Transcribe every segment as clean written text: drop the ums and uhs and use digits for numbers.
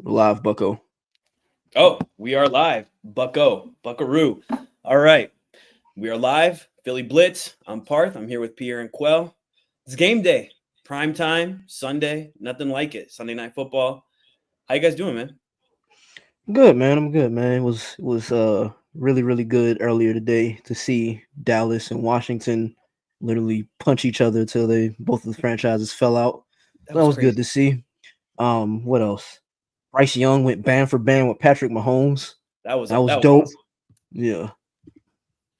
Live Bucko. Oh, we are live. Buckaroo. All right. We are live. Philly Blitz. I'm Parth. I'm here with Pierre and Quell. It's game day. Prime time. Sunday. Nothing like it. Sunday night football. How you guys doing, man? Good man, I'm good, man. It was really good earlier today to see Dallas and Washington literally punch each other till they both of the franchises fell out. That That was was good crazy. to see. What else? Bryce Young went band for band with Patrick Mahomes. That was That was that was dope. awesome. Yeah.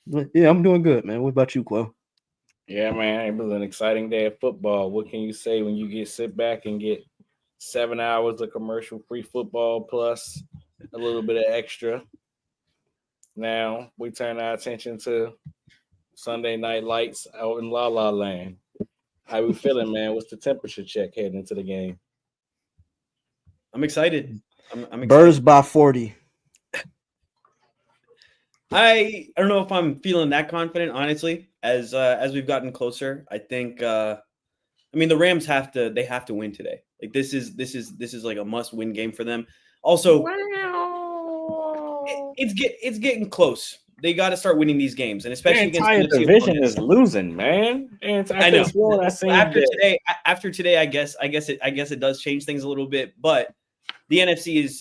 But yeah, I'm doing good, man. What about you, Quell? Yeah, man, it was an exciting day of football. What can you say when you get sit back and get 7 hours of commercial-free football plus a little bit of extra? Now we turn our attention to Sunday night lights out in La La Land. How we feeling, man? What's the temperature check heading into the game? I'm excited. I'm Birds excited. by 40. I don't know if I'm feeling that confident, honestly, as we've gotten closer. I think I mean the Rams have to win today. Like this is like a must win game for them. Also, Wow. it's getting close. They got to start winning these games, and Their especially against entire NFC division is opponents. losing, man. I I could know. have sworn I seen After that. today, I guess it does change things a little bit, but the NFC is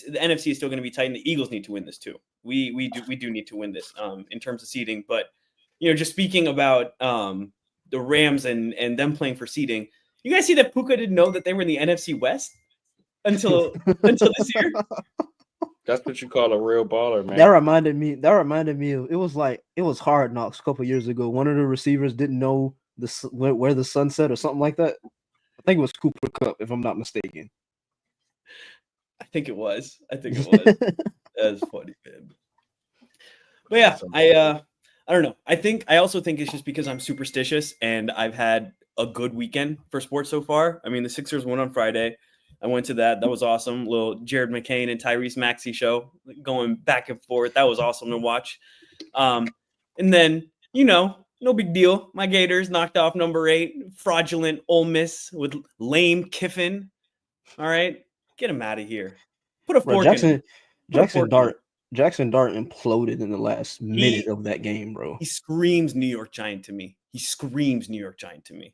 still going to be tight, and the Eagles need to win this too. We do need to win this in terms of seeding, but just speaking about the Rams and them playing for seeding, you guys see that Puka didn't know that they were in the NFC West until this year. That's what you call a real baller, That man. reminded me. That reminded me of it was Hard Knocks a couple years ago. One of the receivers didn't know where the sun set or something like that. I think it was Cooper Cup, if I'm not mistaken. I think it was. I think it was. That's funny, man. But yeah, That's I don't know. I also think it's just because I'm superstitious and I've had a good weekend for sports so far. I mean, the Sixers won on Friday. I went to that. That was awesome. Little Jared McCain and Tyrese Maxey show going back and forth. That was awesome to watch. And then, no big deal. My Gators knocked off number 8, fraudulent Ole Miss with lame Kiffin. All right. Get him out of here. Put a Bro, fork in him. Put a Jackson fork in him. Dart Jackson Dart imploded in the last minute He of that game, bro. He screams New York Giant to me. He screams New York Giant to me.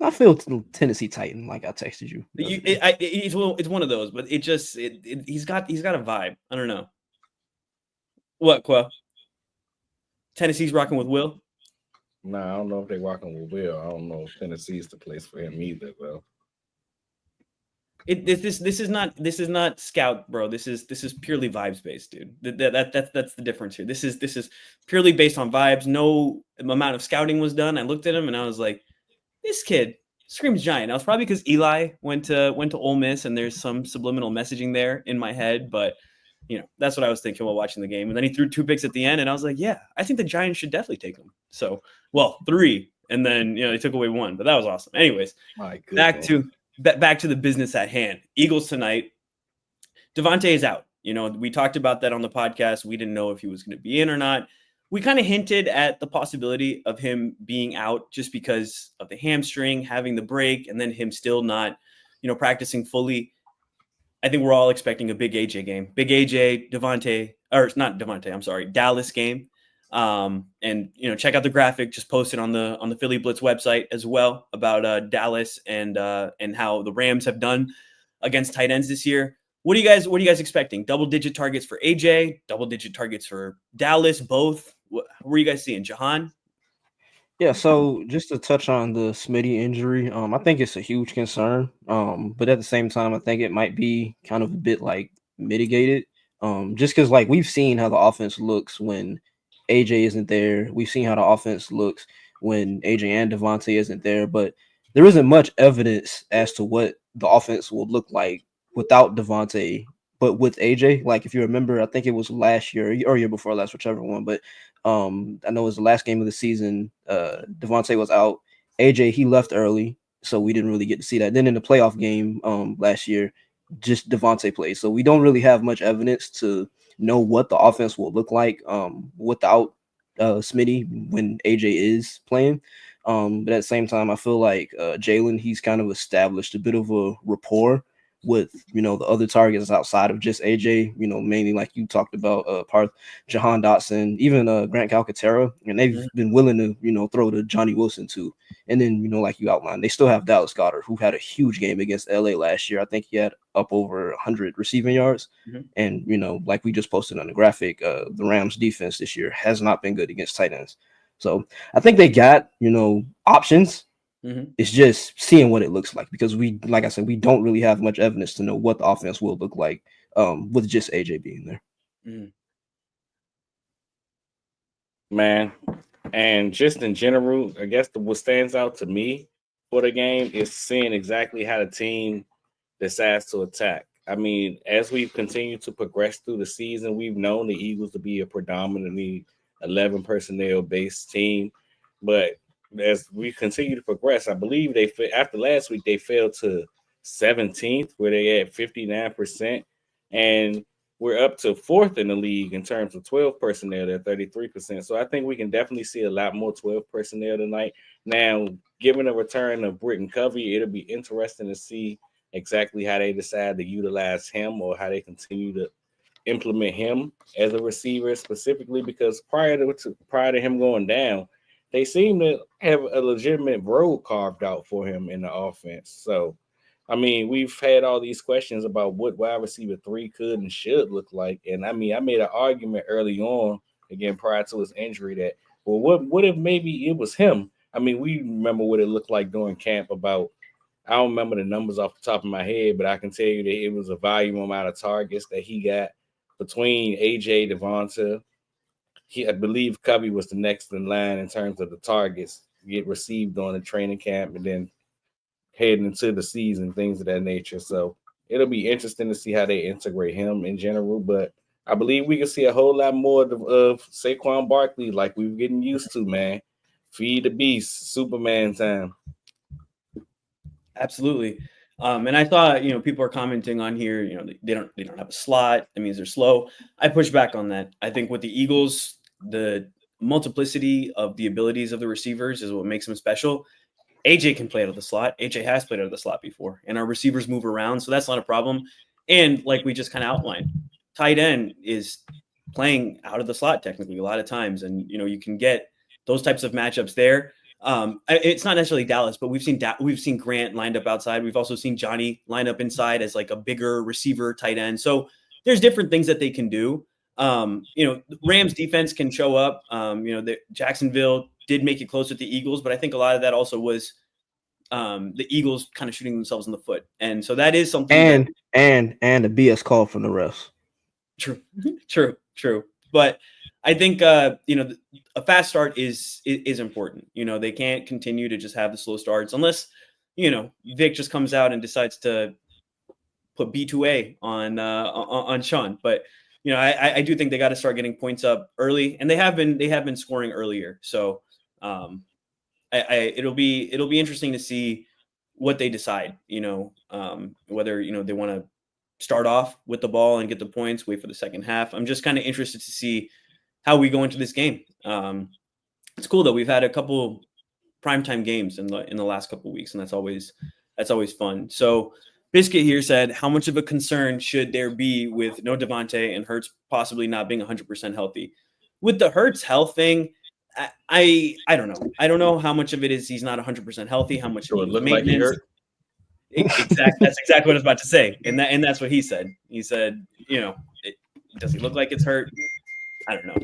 I feel Tennessee Titan, like I texted you the other You, day. it's one of those, but he's got a vibe. I don't know what Qua. Tennessee's rocking with Will. Nah, I don't know if they rocking with Will. I don't know if Tennessee's the place for him either, though. This is not scout, bro. This is purely vibes based, dude. That's the difference here. This is purely based on vibes. No amount of scouting was done. I looked at him and I was like, this kid screams Giant. Now it's probably because Eli went to Ole Miss, and there's some subliminal messaging there in my head. But that's what I was thinking while watching the game. And then he threw 2 picks at the end, and I was like, yeah, I think the Giants should definitely take him. So, well, 3, and then they took away 1, but that was awesome. Anyways, My back goodness. to back to the business at hand. Eagles tonight. Devontae is out. We talked about that on the podcast. We didn't know if he was going to be in or not. We kind of hinted at the possibility of him being out just because of the hamstring, having the break, and then him still not, practicing fully. I think we're all expecting a big AJ game. Big AJ, Devontae, or not Devontae, I'm sorry, Dallas game. And check out the graphic just posted on the Philly Blitz website as well about Dallas and how the Rams have done against tight ends this year. What are you guys expecting? Double digit targets for AJ, double digit targets for Dallas, both. What are you guys seeing, Jahan? Yeah, so just to touch on the Smitty injury, I think it's a huge concern. But at the same time, I think it might be kind of a bit like mitigated. Just because like we've seen how the offense looks when AJ isn't there. We've seen how the offense looks when AJ and Devontae isn't there, but there isn't much evidence as to what the offense will look like without Devontae, but with AJ. Like if you remember, I think it was last year or year before last, whichever one, but I know it was the last game of the season. Devontae was out. AJ he left early, so we didn't really get to see that. Then in the playoff game last year, just Devontae played, so we don't really have much evidence to know what the offense will look like without Smitty when AJ is playing. But at the same time, I feel like Jalen he's kind of established a bit of a rapport with, the other targets outside of just AJ, mainly like you talked about, Parth, Jahan Dotson, even Grant Calcaterra, and they've been willing to, throw to Johnny Wilson too. And then, like you outlined, they still have Dallas Goedert, who had a huge game against LA last year. I think he had up over 100 receiving yards. And, like we just posted on the graphic, the Rams defense this year has not been good against tight ends. So I think they got, options. It's just seeing what it looks like, because like I said, we don't really have much evidence to know what the offense will look like with just AJ being there. Man, and just in general, I guess what stands out to me for the game is seeing exactly how the team decides to attack. I mean, as we've continued to progress through the season, we've known the Eagles to be a predominantly 11 personnel based team, but as we continue to progress, I believe after last week they fell to 17th, where they had 59%, and we're up to 4th in the league in terms of 12 personnel at 33%. So I think we can definitely see a lot more 12 personnel tonight. Now, given the return of Britton Covey, it'll be interesting to see exactly how they decide to utilize him, or how they continue to implement him as a receiver, specifically because prior to him going down, they seem to have a legitimate road carved out for him in the offense. So, I mean, we've had all these questions about what wide receiver 3 could and should look like. And I mean, I made an argument early on, again, prior to his injury, that, well, what if maybe it was him? I mean, we remember what it looked like during camp. I don't remember the numbers off the top of my head, but I can tell you that it was a volume amount of targets that he got between AJ, Devonta. I believe Covey was the next in line in terms of the targets get received on the training camp, and then heading into the season, things of that nature. So it'll be interesting to see how they integrate him in general. But I believe we can see a whole lot more of Saquon Barkley, like we're getting used to, man. Feed the beast, Superman time. Absolutely. And I thought, people are commenting on here, they don't have a slot. That means they're slow. I push back on that. I think with the Eagles, the multiplicity of the abilities of the receivers is what makes them special. AJ can play out of the slot. AJ has played out of the slot before, and our receivers move around, so that's not a problem. And like we just kind of outlined, tight end is playing out of the slot technically a lot of times, and you can get those types of matchups there. It's not necessarily Dallas, but we've seen Grant lined up outside. We've also seen Johnny lined up inside as like a bigger receiver tight end. So there's different things that they can do. Rams defense can show up. Jacksonville did make it close with the Eagles, but I think a lot of that also was the Eagles kind of shooting themselves in the foot. And so that is something. And a BS call from the refs. True. But I think, a fast start is important. They can't continue to just have the slow starts unless, Vic just comes out and decides to put B2A on Sean. But, I do think they got to start getting points up early, and they have been scoring earlier. So it'll be interesting to see what they decide, whether, they want to start off with the ball and get the points, wait for the second half. I'm just kind of interested to see how we go into this game. It's cool that we've had a couple primetime games in the last couple of weeks, and that's always fun. So Biscuit here said, how much of a concern should there be with no Devontae and Hurts possibly not being 100% healthy? With the Hurts health thing, I don't know. I don't know how much of it is he's not 100% healthy, how much So it looked like he hurt. Exactly. That's exactly what I was about to say. And that's what he said. He said, does he look like it's hurt? I don't know.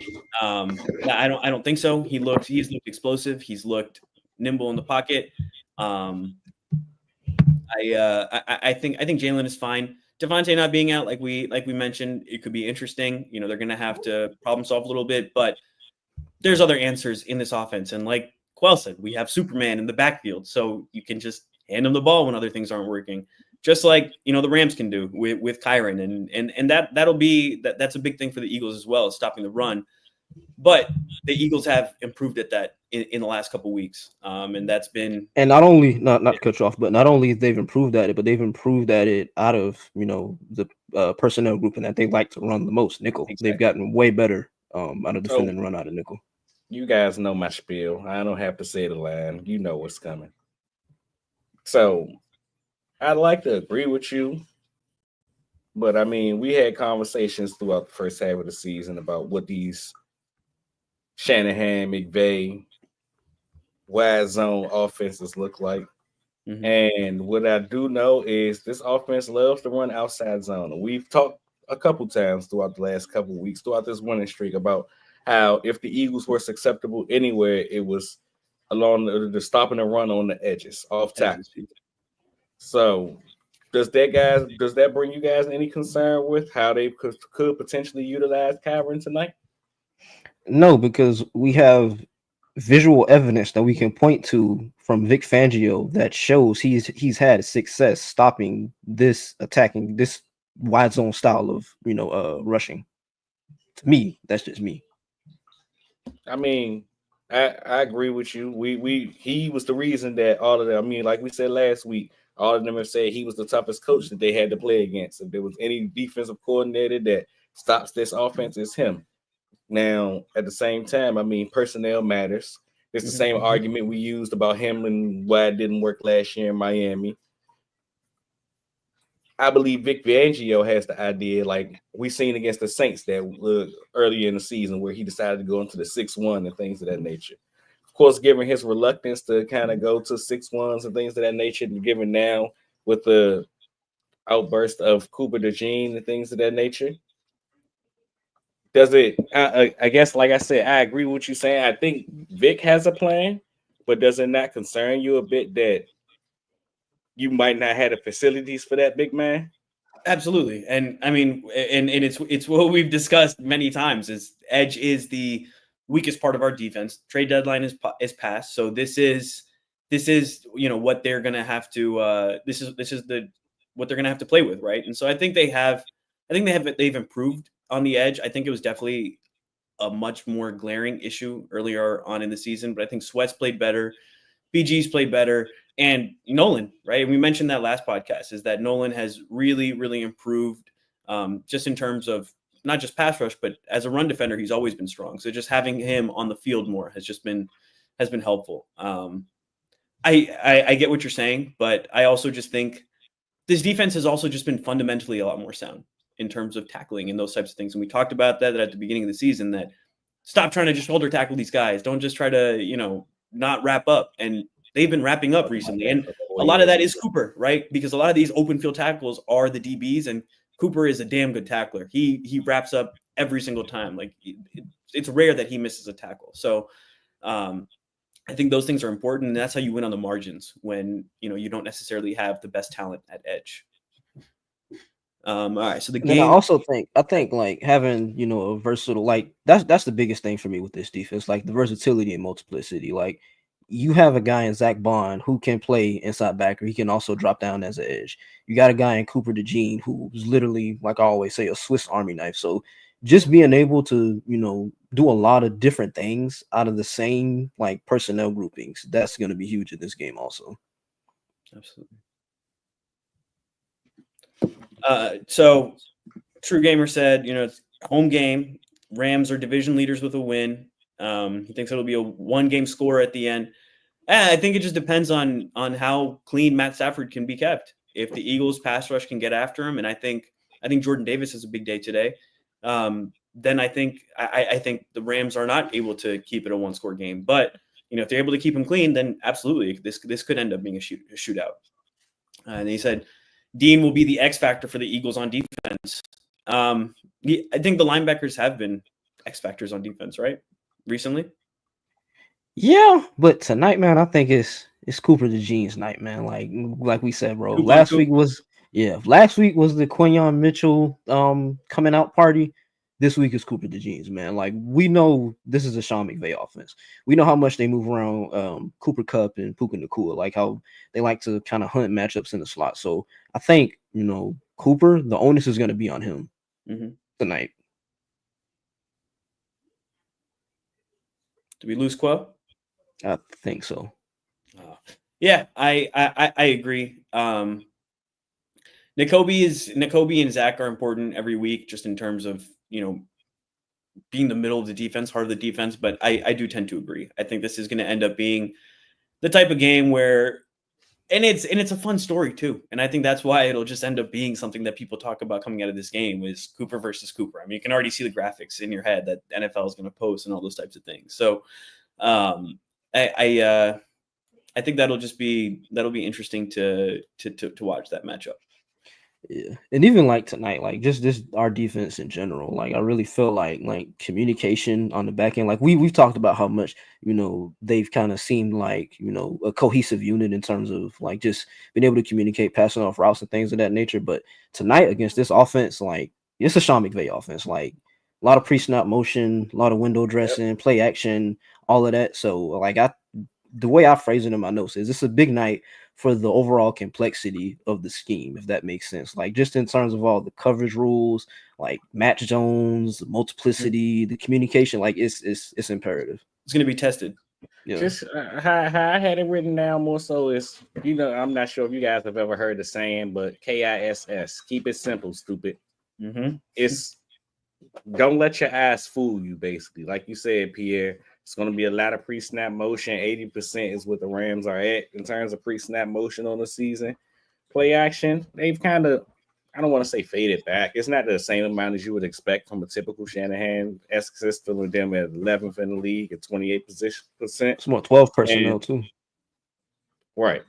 I don't think so. He's looked explosive. He's looked nimble in the pocket. I think Jalen is fine. Devontae not being out, like we mentioned, it could be interesting. They're going to have to problem solve a little bit, but there's other answers in this offense. And like Quell said, we have Superman in the backfield, so you can just hand him the ball when other things aren't working, just like the Rams can do with Kyron, and that's a big thing for the Eagles as well, stopping the run. But the Eagles have improved at that in the last couple of weeks, and that's been. And not only not to cut you off, but not only they've improved at it, but they've improved at it out of the personnel group, and that they like to run the most nickel. Exactly. They've gotten way better out of defending run out of nickel. You guys know my spiel. I don't have to say the line. You know what's coming. So I'd like to agree with you But I mean, we had conversations throughout the first half of the season about what these Shanahan, McVay, wide zone offenses look like. Mhm. And what I do know is this offense loves to run outside zone. We've talked a couple times throughout the last couple of weeks, throughout this winning streak, about how if the Eagles were susceptible anywhere, it was along the stopping the run on the edges, off tackle. So does that bring you guys any concern with how they could potentially utilize Kyron tonight? No, because we have visual evidence that we can point to from Vic Fangio that shows he's had success stopping this attacking this wide zone style of rushing. To me, that's just me. I mean, I agree with you. He was the reason that all of them. I mean, like we said last week, all of them have said he was the toughest coach that they had to play against. If there was any defensive coordinator that stops this offense, it's him. Now, at the same time, I mean, personnel matters. It's the same argument we used about him and why it didn't work last year in Miami. I believe Vic Fangio has the idea, like we seen against the Saints that earlier in the season, where he decided to go into the 6-1 and things of that nature. Of course, given his reluctance to kind of go to 6-1s and things of that nature, and given now with the outburst of Cooper DeJean and things of that nature, does it? I guess, like I said, I agree with what you're saying. I think Vic has a plan, but does it not concern you a bit that you might not have the facilities for that big man? Absolutely. And I mean, and it's what we've discussed many times is edge is the weakest part of our defense. Trade deadline is passed. So this is what they're going to have to this is the what they're going to have to play with, right? And so they've improved on the edge. I think it was definitely a much more glaring issue earlier on in the season, but I think Sweat's played better. BG's played better. And Nolan, right? We mentioned that last podcast is that Nolan has really, really improved just in terms of not just pass rush, but as a run defender, he's always been strong. So just having him on the field more has been helpful. I get what you're saying, but I also just think this defense has also just been fundamentally a lot more sound in terms of tackling and those types of things. And we talked about that at the beginning of the season, that stop trying to just shoulder tackle these guys. Don't just try to, not wrap up. And they've been wrapping up recently. And a lot of that is Cooper, right? Because a lot of these open field tackles are the DBs, and Cooper is a damn good tackler. He wraps up every single time. Like it's rare that he misses a tackle. So I think those things are important, and that's how you win on the margins when you don't necessarily have the best talent at edge. All right, so the And then I game. also think like having a versatile, like that's the biggest thing for me with this defense, like the versatility and multiplicity. Like you have a guy in Zach Bond who can play inside backer. He can also drop down as an edge. You got a guy in Cooper DeJean who's literally, like I always say, a Swiss Army knife. So just being able to do a lot of different things out of the same like personnel groupings, that's going to be huge in this game also. Absolutely. So True Gamer said, it's home game. Rams are division leaders with a win. He thinks it'll be a one-game score at the end. I think it just depends on how clean Matt Stafford can be kept. If the Eagles pass rush can get after him, and I think Jordan Davis has a big day today, then I think the Rams are not able to keep it a one-score game. But if they're able to keep him clean, then absolutely this could end up being a shootout. And he said Dean will be the X factor for the Eagles on defense. I think the linebackers have been X factors on defense, right? Recently. Yeah, but tonight, man, I think it's Cooper DeJean's night, man. Like we said, bro. Last week was the Quinyon Mitchell coming out party. This week is Cooper DeJean's, man. Like we know this is a Sean McVay offense. We know how much they move around Cooper Kupp and Puka Nacua, like how they like to kind of hunt matchups in the slot. So I think Cooper, the onus is going to be on him tonight. Did we lose Quell? I think so. Yeah, I agree. Nakobe and Zach are important every week, just in terms of being the middle of the defense, heart of the defense. But I do tend to agree. I think this is going to end up being the type of game where And it's a fun story too. And I think that's why it'll just end up being something that people talk about coming out of this game is Cooper versus Cooper. I mean, you can already see the graphics in your head that NFL is going to post and all those types of things. So I think that'll be interesting to watch that matchup. Yeah, and even like tonight, like just our defense in general, like I really feel like communication on the back end. Like we've talked about how much they've kind of seemed like a cohesive unit in terms of like just being able to communicate, passing off routes and things of that nature. But tonight against this offense, like it's a Sean McVay offense, like a lot of pre-snap motion, a lot of window dressing, play action, all of that. So like the way I phrase it in my notes is it's a big night for the overall complexity of the scheme, if that makes sense. Like just in terms of all the coverage rules, like match zones, multiplicity, the communication, like it's imperative. It's going to be tested. Yeah. Just how I had it written down more so is, I'm not sure if you guys have ever heard the saying, but KISS, keep it simple, stupid. Mm-hmm. It's don't let your ass fool you, basically. Like you said, Pierre, it's going to be a lot of pre-snap motion. 80% is what the Rams are at in terms of pre-snap motion on the season. Play action, they've kind of, I don't want to say faded back. It's not the same amount as you would expect from a typical Shanahan-esque system with them at 11th in the league at 28%. It's more 12 personnel too. Right.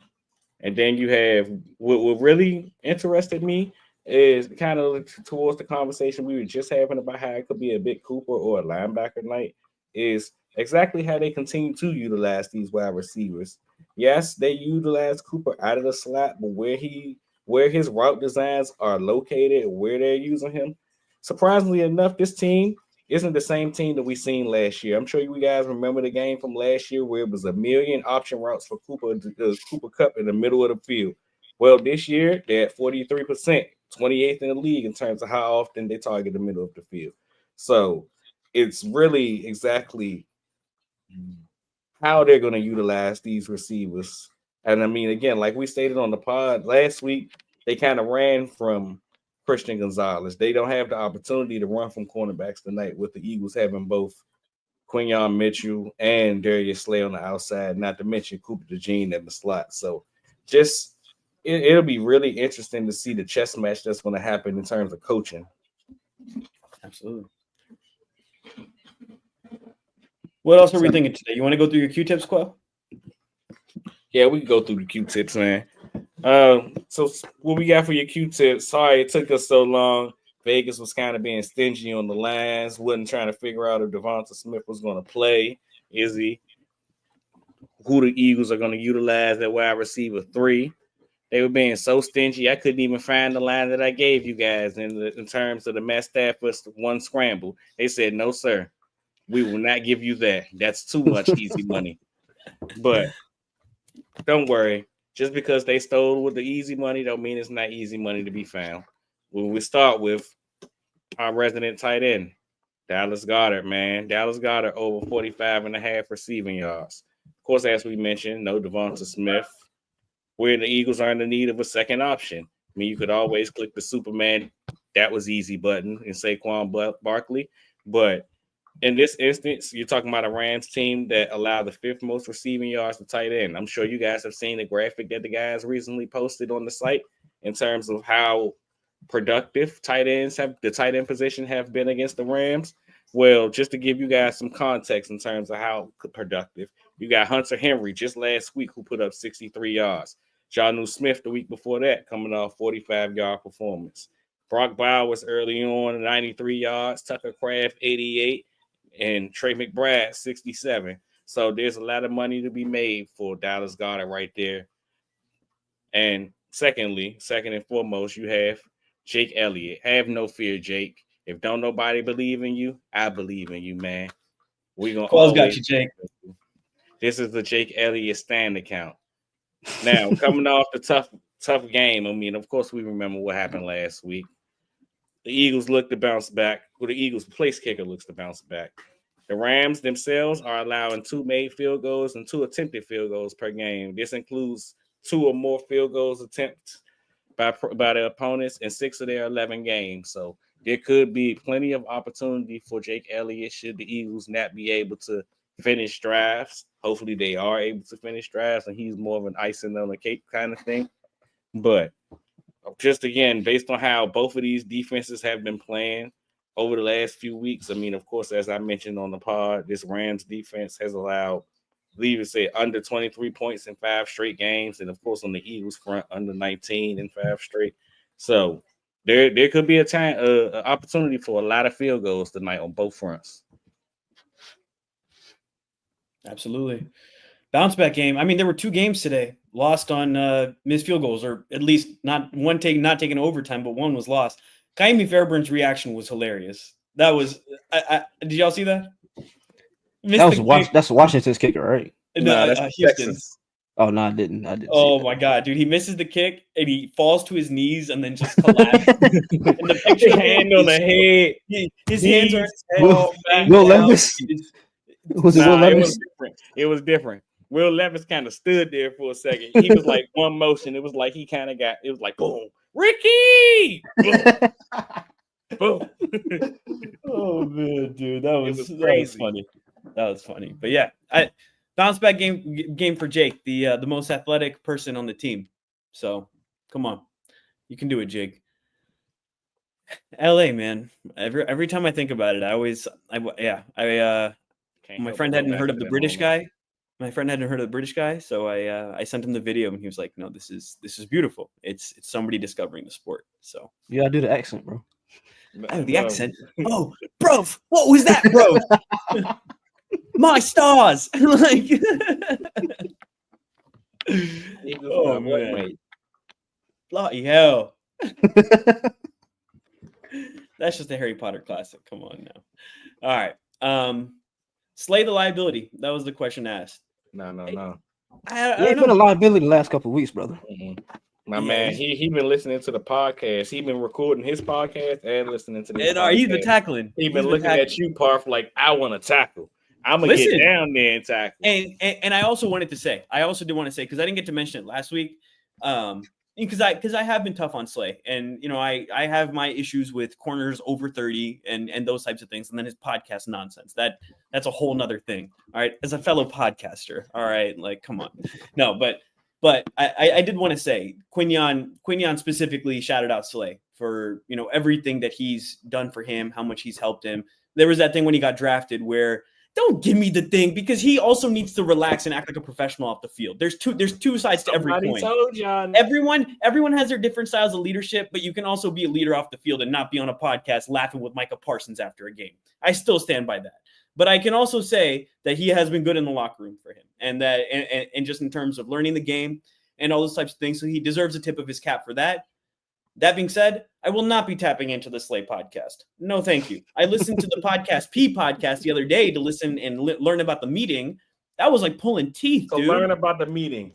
And then you have what really interested me is kind of towards the conversation we were just having about how it could be a big Cooper or a linebacker night is exactly how they continue to utilize these wide receivers. Yes, they utilize Cooper out of the slot, but where his route designs are located, where they're using him, surprisingly enough, this team isn't the same team that we seen last year. I'm sure you guys remember the game from last year where it was a million option routes for Cooper Kupp in the middle of the field. Well, this year they're at 43%, 28th in the league in terms of how often they target the middle of the field. So it's really exactly how they're going to utilize these receivers. And I mean, again, like we stated on the pod last week, they kind of ran from Christian Gonzalez. They don't have the opportunity to run from cornerbacks tonight with the Eagles having both Quinyon Mitchell and Darius Slay on the outside, not to mention Cooper DeJean in the slot. So just it'll be really interesting to see the chess match that's going to happen in terms of coaching. Absolutely. What else are we thinking today? You want to go through your Q-tips, Quell? Yeah, we can go through the Q-tips, man. So what we got for your Q-tips? Sorry it took us so long. Vegas was kind of being stingy on the lines, wasn't trying to figure out if Devonta Smith was going to play. Is he? Who the Eagles are going to utilize at wide receiver 3. They were being so stingy, I couldn't even find the line that I gave you guys in terms of the Matt Stafford one scramble. They said, no, sir. We will not give you that. That's too much easy money. But don't worry. Just because they stole with the easy money don't mean it's not easy money to be found. When we start with our resident tight end, Dallas Goedert, man. Dallas Goedert over 45.5 receiving yards. Of course, as we mentioned, no Devonta Smith. Where the Eagles are in the need of a second option. I mean, you could always click the Superman, that was easy button, and Saquon Barkley. But in this instance, you're talking about a Rams team that allowed the 5th most receiving yards to tight end. I'm sure you guys have seen the graphic that the guys recently posted on the site in terms of how productive the tight end position have been against the Rams. Well, just to give you guys some context in terms of how productive, you got Hunter Henry just last week who put up 63 yards. Jonnu Smith the week before that coming off 45-yard performance. Brock Bowers early on 93 yards, Tucker Kraft 88, and Trey McBride 67. So there's a lot of money to be made for Dallas Goedert right there. And second and foremost, you have Jake Elliott. Have no fear, Jake. If don't nobody believe in you, I believe in you, man. We're gonna always got you, Jake. This is the Jake Elliott stand account. Now, coming off the tough game, I mean, of course, we remember what happened last week. The Eagles look to bounce back. Well, the Eagles place kicker looks to bounce back. The Rams themselves are allowing 2 made field goals and 2 attempted field goals per game. This includes 2 or more field goals attempts by their opponents in 6 of their 11 games. So there could be plenty of opportunity for Jake Elliott should the Eagles not be able to finish drives. Hopefully they are able to finish drives, and he's more of an icing on the cake kind of thing. But just again, based on how both of these defenses have been playing over the last few weeks, I mean, of course, as I mentioned on the pod, this Rams defense has allowed, I believe it said, under 23 points in 5 straight games, and of course on the Eagles front, under 19 in 5 straight. So there could be an opportunity for a lot of field goals tonight on both fronts. Absolutely. Bounce back game. I mean, there were 2 games today lost on missed field goals, or at least not taken overtime, but one was lost. Kaimi Fairbairn's reaction was hilarious. That was did y'all see that? That's Washington's kicker, right? No, that's Houston. Texans. Oh no, I didn't. Oh my god, dude! He misses the kick and he falls to his knees and then just collapses. And the picture hand on the head. His hands are Will Levis. Was it Will Levis? It was different. Will Levis kind of stood there for a second. He was like one motion. It was like he kind of got. It was like boom, Ricky. Boom. Boom. Oh man, dude, that was crazy. That was funny. That was funny. But yeah, bounce back game for Jake, the most athletic person on the team. So come on, you can do it, Jake. LA, man. Every time I think about it, my friend hadn't heard of the British guy. My friend hadn't heard of the British guy, so I sent him the video, and he was like, "No, this is beautiful. It's somebody discovering the sport." So you gotta do the accent, bro. Oh, the accent. Oh, bro, what was that, bro? My stars. Like, oh man, bloody hell. That's just a Harry Potter classic. Come on now. All right. Slay the liability. That was the question asked. No. He ain't been a liability the last couple of weeks, brother. Mm-hmm. My man, he been listening to the podcast. He been recording his podcast and listening to this. He's been tackling. He been looking at you, Parth, like I want to tackle. I'm gonna get down there and tackle. And I also wanted to say, because I didn't get to mention it last week, because I have been tough on Slay, and I have my issues with corners over 30 and those types of things, and then his podcast nonsense. That's a whole nother thing. All right, as a fellow podcaster, all right, like come on, no, but I did want to say Quignon specifically shouted out Slay for everything that he's done for him, how much he's helped him. There was that thing when he got drafted where. Don't give me the thing, because he also needs to relax and act like a professional off the field. There's two sides to every coin. Told John. Everyone has their different styles of leadership, but you can also be a leader off the field and not be on a podcast laughing with Micah Parsons after a game. I still stand by that. But I can also say that he has been good in the locker room for him, and that and just in terms of learning the game and all those types of things. So he deserves a tip of his cap for that. That being said, I will not be tapping into the Slay podcast. No, thank you. I listened to the podcast the other day to listen and learn about the meeting. That was like pulling teeth, dude. Learn about the meeting.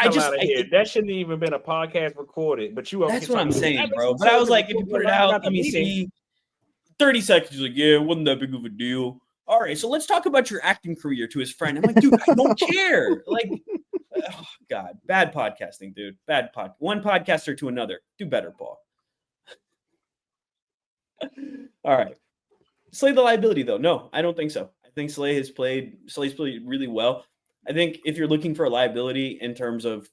That shouldn't even been a podcast recorded. But that's what I'm saying, bro. But I was like, if you put it out, let me see. 30 seconds. He's like, yeah, it wasn't that big of a deal. All right, so let's talk about your acting career to his friend. I'm like, dude, I don't care. Like, oh, God, bad podcasting, dude. One podcaster to another. Do better, Paul. All right. Slay the liability, though. No, I don't think so. I think Slay's played really well. I think if you're looking for a liability in terms of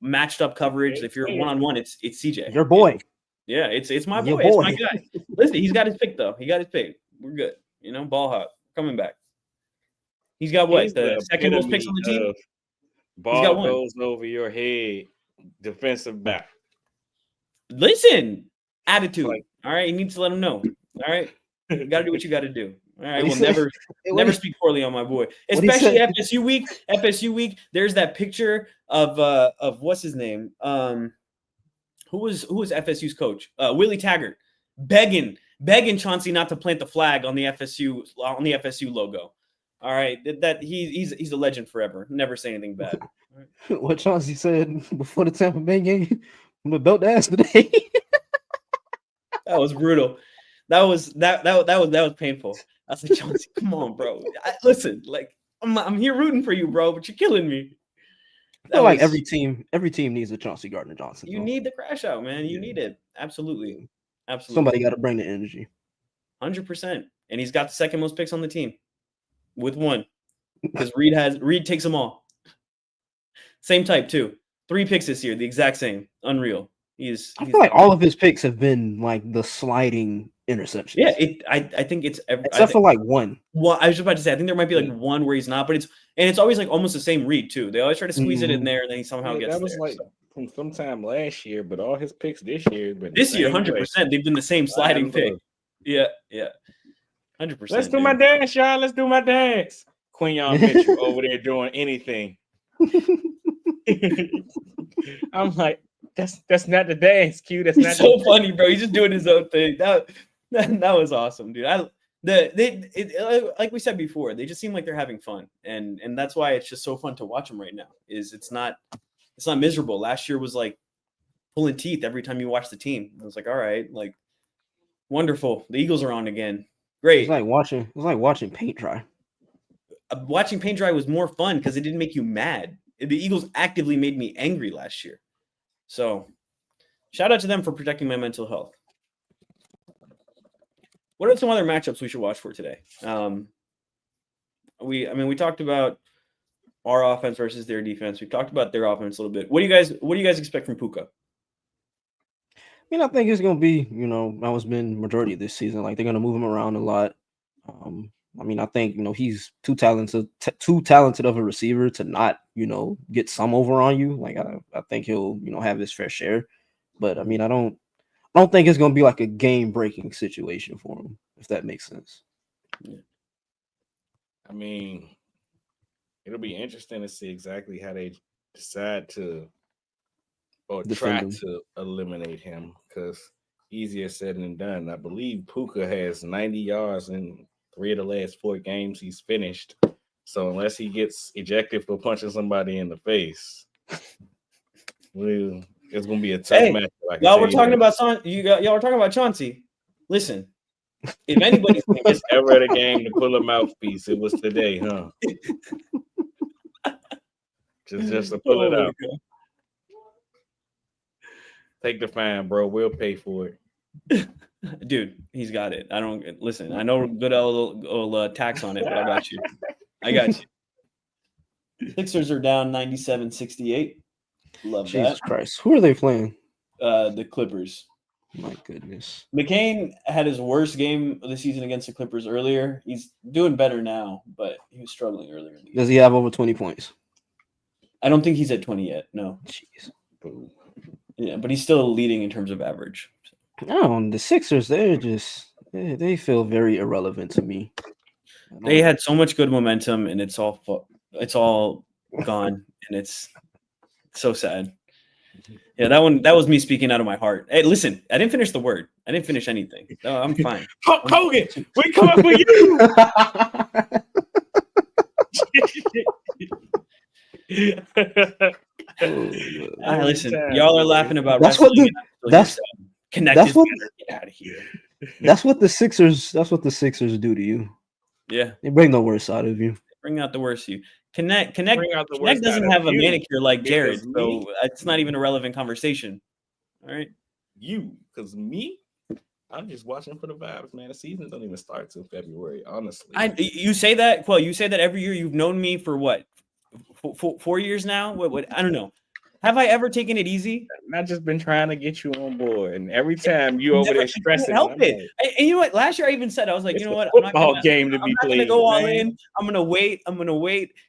matched up coverage, if you're one-on-one, it's CJ. Your boy. Yeah, it's my boy. It's my guy. Listen, he's got his pick, though. We're good. Ball hawk coming back. He's got what? The second most picks on the team? Ball goes over your head. Defensive back. Listen, attitude. All right, you need to let him know. All right, you got to do what you got to do. All right, we'll never speak poorly on my boy, especially FSU week. FSU week. There's that picture of what's his name? Who was FSU's coach? Willie Taggart, begging Chauncey not to plant the flag on the FSU logo. All right, that he's a legend forever. Never say anything bad. Right. What Chauncey said before the Tampa Bay game, I'm gonna belt the ass today. That was brutal. That was painful. I said, Chauncey, come on, bro. Listen, like I'm here rooting for you, bro, but you're killing me. I feel like every team needs a Chauncey Gardner-Johnson. You need the crash out, man. You need it. Absolutely. Somebody got to bring the energy. 100%. And he's got the second most picks on the team with one. because Reed takes them all. Same type too. 3 picks this year, the exact same. Unreal. I feel like all of his picks have been like the sliding interceptions. Yeah, I think it's except for like one. Well, I was just about to say, I think there might be like one where he's not, but it's always like almost the same read too. They always try to squeeze it in there, and then he somehow gets there. That was like from sometime last year, but all his picks this year have been this year, 100%. They've been the same sliding pick. Yeah, 100%. Let's do my dance, y'all. Let's do my dance. Quell Mitchell over there doing anything. I'm like, that's not the dance, Q. That's not so funny, bro. He's just doing his own thing. That was awesome, dude. Like we said before, they just seem like they're having fun, and that's why it's just so fun to watch them right now. It's not miserable. Last year was like pulling teeth every time you watch the team. I was like, all right, like wonderful. The Eagles are on again. Great. It was like watching paint dry. Watching paint dry was more fun because it didn't make you mad. The Eagles actively made me angry last year. So shout out to them for protecting my mental health. What are some other matchups we should watch for today? We talked about our offense versus their defense. We talked about their offense a little bit. What do you guys expect from Puka? I mean, I think it's going to be, that was been majority of this season. Like, they're going to move him around a lot. I mean, I think, he's too talented of a receiver to not, get some over on you. Like, I think he'll, have his fair share. But, I mean, I don't think it's going to be like a game-breaking situation for him, if that makes sense. Yeah. I mean, it'll be interesting to see exactly how they decide to or try to eliminate him, because easier said than done. I believe Puka has 90 yards in 3 of the last 4 games he's finished. So unless he gets ejected for punching somebody in the face, it's going to be a tough match. Y'all were talking about y'all were talking about Chauncey. Listen, if anybody's it's ever a game to pull a mouthpiece, it was today, huh? just to pull it out. God. Take the fine, bro. We'll pay for it. Dude, he's got it. I don't listen. I know good old tax on it, but I got you. I got you. Sixers are down 97-68. Love Jesus that. Christ. Who are they playing? The Clippers. My goodness. McCain had his worst game of the season against the Clippers earlier. He's doing better now, but he was struggling earlier. Does he have over 20 points? I don't think he's at 20 yet. No. Jeez. Yeah, but he's still leading in terms of average. No, the Sixers, they feel very irrelevant to me. They had so much good momentum, and it's all gone, and it's so sad. Yeah, that was me speaking out of my heart. Hey, listen, I didn't finish the word. I didn't finish anything. No, I'm fine. Hogan, we come for you. Listen, y'all are laughing about that's wrestling. That's connected. Get out of here. That's what the Sixers do to you. Yeah, they bring the worst out of you. Bring out the worst of you. Connect doesn't have a manicure like Jared, so it's not even a relevant conversation. All right, because me, I'm just watching for the vibes, man. The season don't even start till February, honestly. You say that, Quell. You say that every year. You've known me for what, 4 years now? What? I don't know. Have I ever taken it easy? I've just been trying to get you on board, and every time you over there stressing, help it. Like, and you know what? Last year I even said I was like, you know what? I'm not gonna go all in. I'm gonna wait,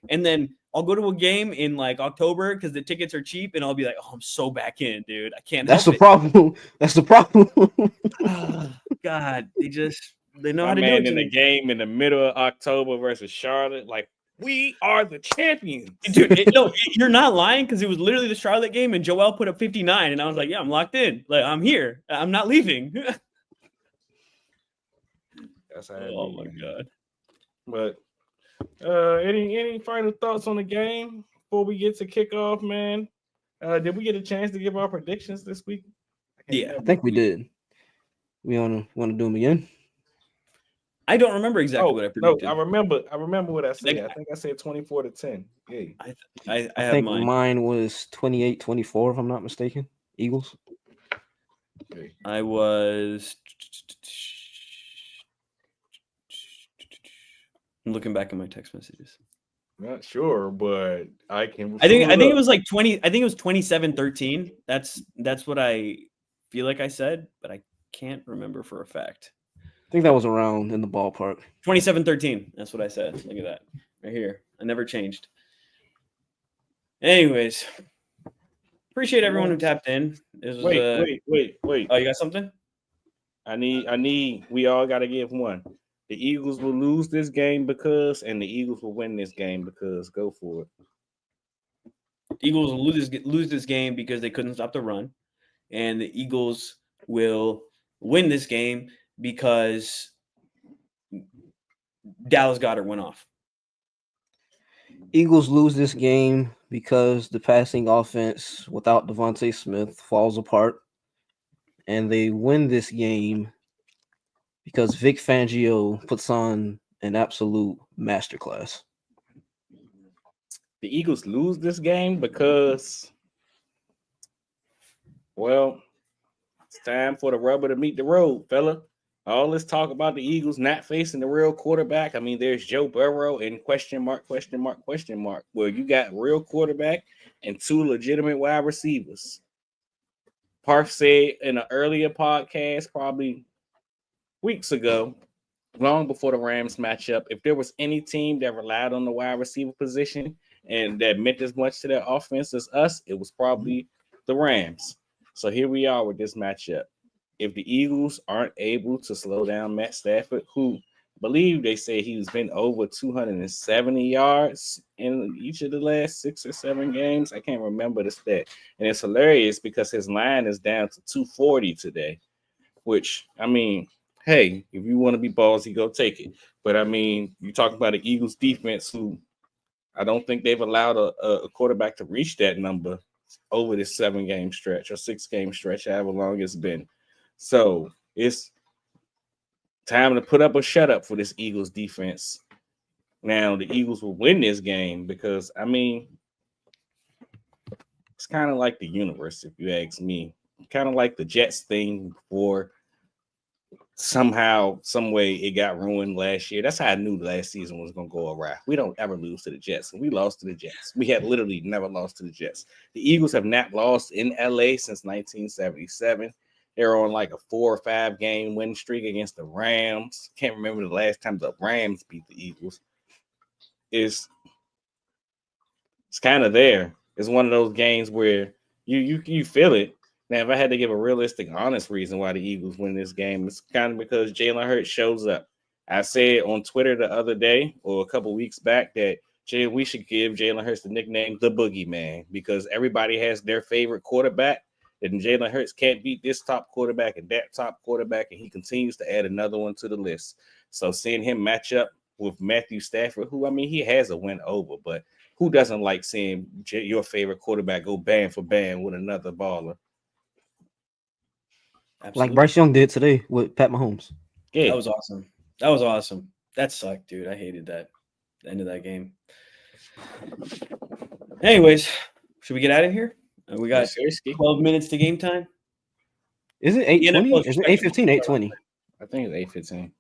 and then I'll go to a game in like October because the tickets are cheap, and I'll be like, oh, I'm so back in, dude. I can't. That's the problem. That's the problem. Oh, God, they know how to do it. In the game in the middle of October versus Charlotte, like. We are the champions. Dude, you're not lying, because it was literally the Charlotte game and Joel put up 59 and I was like, yeah, I'm locked in. Like, I'm here. I'm not leaving. That's how my God. But any final thoughts on the game before we get to kickoff, man? Did we get a chance to give our predictions this week? I think we did. We want to do them again? I don't remember exactly what I predicted. No, I remember what I said. I think I said 24-10. Yeah. I think mine. Mine was 28-24, if I'm not mistaken. Eagles. Okay. I was. I'm looking back at my text messages. Not sure, but I can. I think it was like 20. I think it was 27-13. That's what I feel like I said, but I can't remember for a fact. I think that was around in the ballpark. 27-13. That's what I said. Look at that right here. I never changed. Anyways, appreciate everyone who tapped in. Wait. Oh, you got something? I need. We all got to give one. The Eagles will lose this game because, and the Eagles will win this game because. Go for it. Eagles will lose this game because they couldn't stop the run, and the Eagles will win this game because Dallas Goedert went off. Eagles lose this game because the passing offense without Devontae Smith falls apart, and they win this game because Vic Fangio puts on an absolute masterclass. The Eagles lose this game because, well, it's time for the rubber to meet the road, fella. All this talk about the Eagles not facing the real quarterback. I mean, there's Joe Burrow and question mark. Well, you got real quarterback and two legitimate wide receivers. Parth said in an earlier podcast, probably weeks ago, long before the Rams matchup, if there was any team that relied on the wide receiver position and that meant as much to their offense as us, it was probably the Rams. So here we are with this matchup. If the Eagles aren't able to slow down Matt Stafford, who I believe they say he's been over 270 yards in each of the last 6 or 7 games. I can't remember the stat. And it's hilarious because his line is down to 240 today, which, I mean, hey, if you want to be ballsy, go take it. But, I mean, you talk about the Eagles defense, who I don't think they've allowed a quarterback to reach that number over this 7-game stretch or 6-game stretch, however long it's been. So it's time to put up or shut up for this Eagles defense. Now, the Eagles will win this game because, I mean, it's kind of like the universe, if you ask me. Kind of like the Jets thing before somehow, some way it got ruined last year. That's how I knew last season was going to go awry. We don't ever lose to the Jets. We lost to the Jets. We had literally never lost to the Jets. The Eagles have not lost in LA since 1977. They're on like a 4 or 5 game win streak against the Rams. Can't remember the last time the Rams beat the Eagles. It's kind of there. It's one of those games where you feel it. Now, if I had to give a realistic, honest reason why the Eagles win this game, it's kind of because Jalen Hurts shows up. I said on Twitter the other day or a couple weeks back that we should give Jalen Hurts the nickname the Boogeyman because everybody has their favorite quarterback. And Jalen Hurts can't beat this top quarterback and that top quarterback, and he continues to add another one to the list. So seeing him match up with Matthew Stafford, who, I mean, he has a win over, but who doesn't like seeing your favorite quarterback go band for band with another baller? Absolutely. Like Bryce Young did today with Pat Mahomes. Yeah. That was awesome. That sucked, dude. I hated that. The end of that game. Anyways, should we get out of here? We got 12 minutes to game time. Is it 8:20? Is it 8:15? 8:20? I think it's 8:15.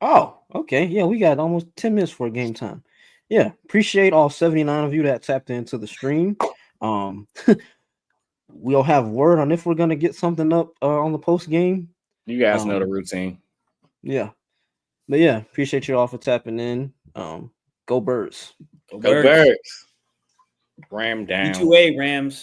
Oh, okay. Yeah, we got almost 10 minutes for game time. Yeah, appreciate all 79 of you that tapped into the stream. We'll have word on if we're gonna get something up on the post game. You guys know the routine. Yeah, but yeah, appreciate you all for tapping in. Go Birds. Go Birds. Ram down. B2A Rams.